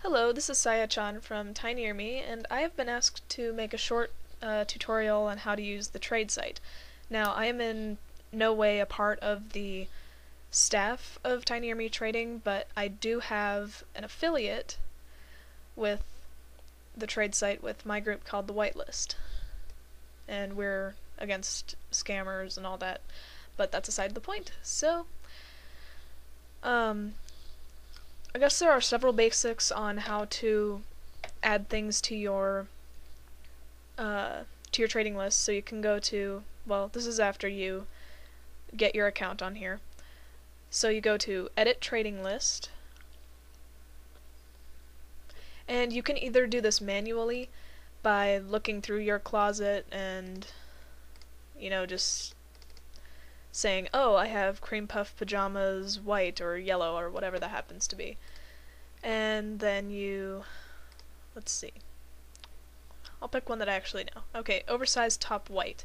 Hello, this is Saya-chan from TinierMe, and I have been asked to make a short tutorial on how to use the trade site. Now, I am in no way a part of the staff of TinierMe Trading, but I do have an affiliate with the trade site with my group called the Whitelist, and we're against scammers and all that, but that's aside the point. So, I guess there are several basics on how to add things to your trading list. So you can go to, well, this is after you get your account on here. So you go to Edit Trading List, and you can either do this manually by looking through your closet and, just saying, oh, I have cream puff pajamas white or yellow or whatever that happens to be. And then let's see. I'll pick one that I actually know. Okay, oversized top white.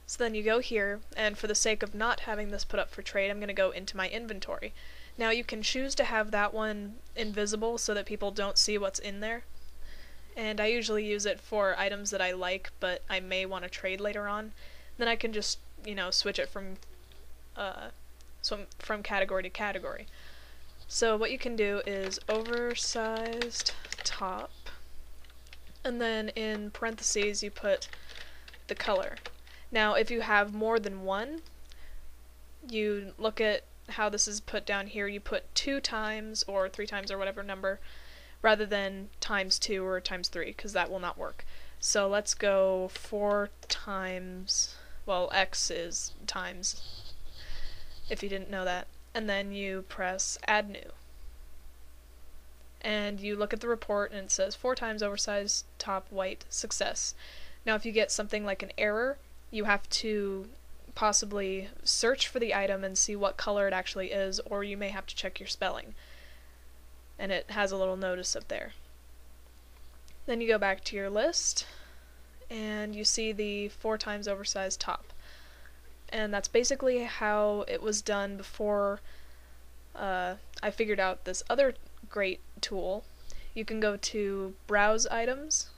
So then you go here, and for the sake of not having this put up for trade, I'm going to go into my inventory. Now you can choose to have that one invisible so that people don't see what's in there. And I usually use it for items that I like, but I may want to trade later on. Then I can just, switch it from category to category. So what you can do is oversized top, and then in parentheses you put the color. Now if you have more than one, you look at how this is put down here. You put 2 times or 3 times or whatever number rather than times 2 or times 3, because that will not work. So let's go 4 times, well, X is times, if you didn't know that. And then you press Add New. And you look at the report and it says 4 times oversized top white, success. Now if you get something like an error, you have to possibly search for the item and see what color it actually is, or you may have to check your spelling. And it has a little notice up there. Then you go back to your list, and you see the 4 times oversized top. And that's basically how it was done before I figured out this other great tool. You can go to Browse Items.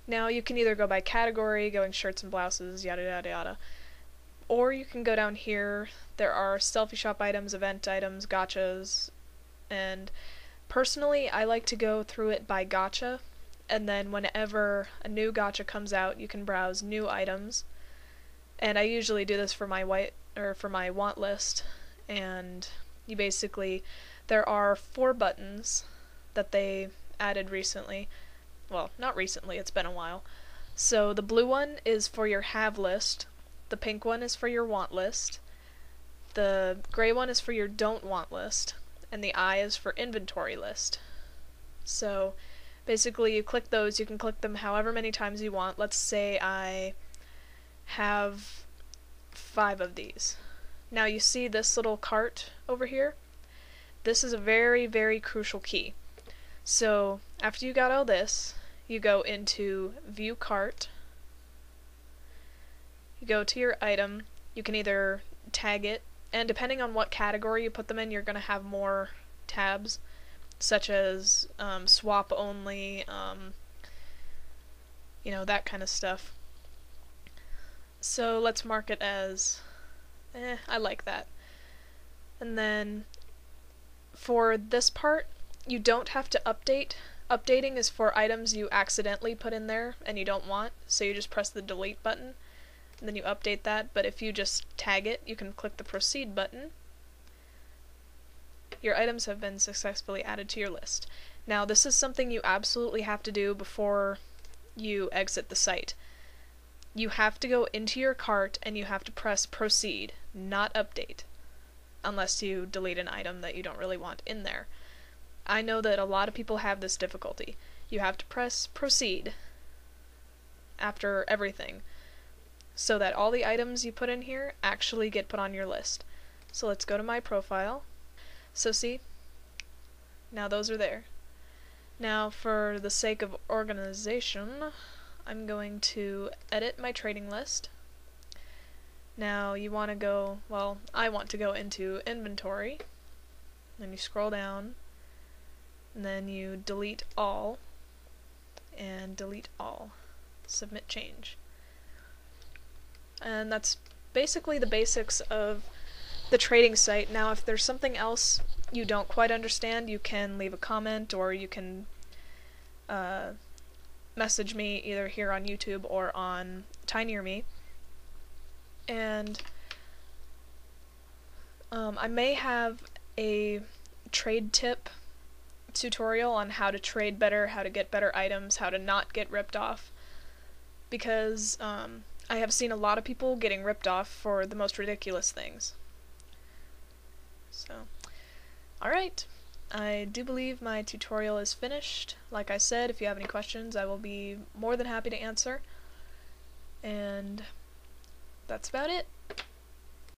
Now you can either go by category, going shirts and blouses, yada yada yada, or you can go down here. There are selfie shop items, event items, gotchas, and personally I like to go through it by gotcha, and then whenever a new gotcha comes out you can browse new items. And I usually do this for my want list, and you basically, there are 4 buttons that they added recently. Well, not recently, it's been a while. So the blue one is for your have list, the pink one is for your want list, the gray one is for your don't want list, and the I is for inventory list. So basically you click those, you can click them however many times you want. Let's say I have 5 of these. Now you see this little cart over here? This is a very, very crucial key. So after you got all this, you go into View Cart, you go to your item, you can either tag it, and depending on what category you put them in, you're going to have more tabs, such as swap only, that kind of stuff. So let's mark it as, I like that. And then for this part, you don't have to update. Updating is for items you accidentally put in there and you don't want, so you just press the delete button and then you update that. But if you just tag it, you can click the proceed button. Your items have been successfully added to your list. Now this is something you absolutely have to do before you exit the site. You have to go into your cart and you have to press proceed, not update, unless you delete an item that you don't really want in there. I know that a lot of people have this difficulty. You have to press proceed after everything so that all the items you put in here actually get put on your list. So let's go to my profile. So see, now those are there. Now for the sake of organization, I'm going to edit my trading list. Now you want to go, well, I want to go into inventory, then you scroll down, and then you delete all, and delete all. Submit change. And that's basically the basics of the trading site. Now, if there's something else you don't quite understand, you can leave a comment, or you can message me either here on YouTube or on TinierMe. And I may have a trade tip tutorial on how to trade better, how to get better items, how to not get ripped off, because I have seen a lot of people getting ripped off for the most ridiculous things. So, alright, I do believe my tutorial is finished. Like I said, if you have any questions, I will be more than happy to answer. And that's about it.